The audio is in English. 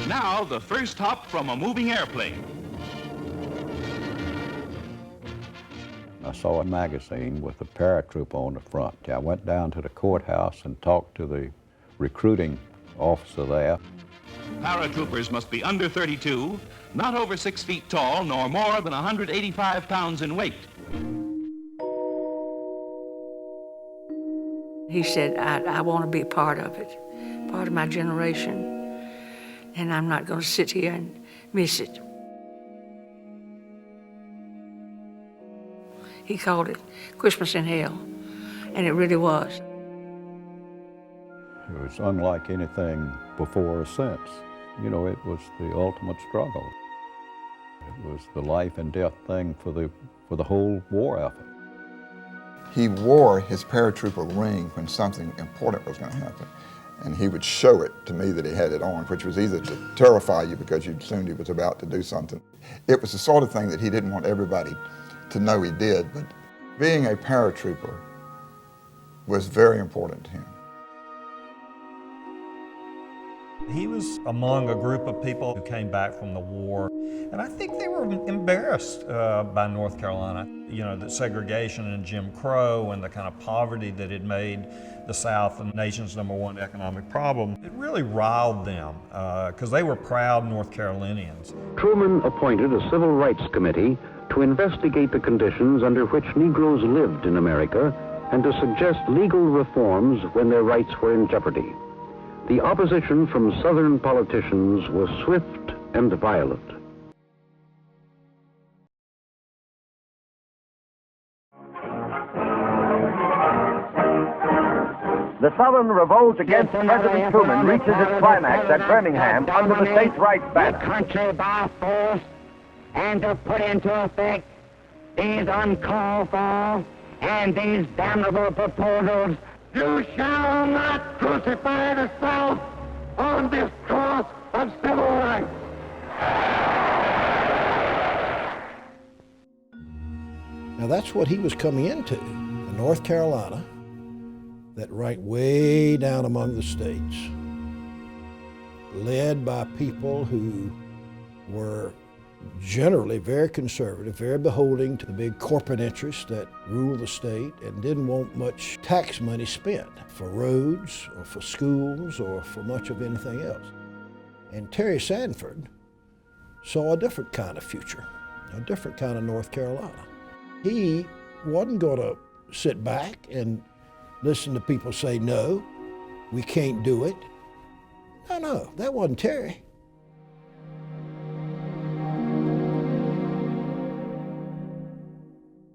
And now, the first hop from a moving airplane. I saw a magazine with a paratrooper on the front. I went down to the courthouse and talked to the recruiting officer there. Paratroopers must be under 32, not over 6 feet tall, nor more than 185 pounds in weight. He said, I want to be a part of it, part of my generation, and I'm not going to sit here and miss it. He called it Christmas in Hell, and it really was. It was unlike anything before or since. You know, it was the ultimate struggle. It was the life and death thing for the whole war effort. He wore his paratrooper ring when something important was going to happen. And he would show it to me that he had it on, which was either to terrify you because you assumed he was about to do something. It was the sort of thing that he didn't want everybody to know he did, but being a paratrooper was very important to him. He was among a group of people who came back from the war, and I think they were embarrassed by North Carolina. You know, the segregation and Jim Crow and the kind of poverty that had made the South the nation's #1 economic problem. It really riled them because they were proud North Carolinians. Truman appointed a civil rights committee to investigate the conditions under which Negroes lived in America and to suggest legal reforms when their rights were in jeopardy. The opposition from Southern politicians was swift and violent. The Southern revolt against President Truman reaches its climax at Birmingham under the states' rights banner. The country by force and to put into effect these uncalled for and these damnable proposals. You shall not crucify the South on this cross of civil rights. Now that's what he was coming into, North Carolina, that ranked way down among the states, led by people who were generally very conservative, very beholden to the big corporate interests that rule the state and didn't want much tax money spent for roads or for schools or for much of anything else. And Terry Sanford saw a different kind of future, a different kind of North Carolina. He wasn't going to sit back and listen to people say, no, we can't do it. No, that wasn't Terry.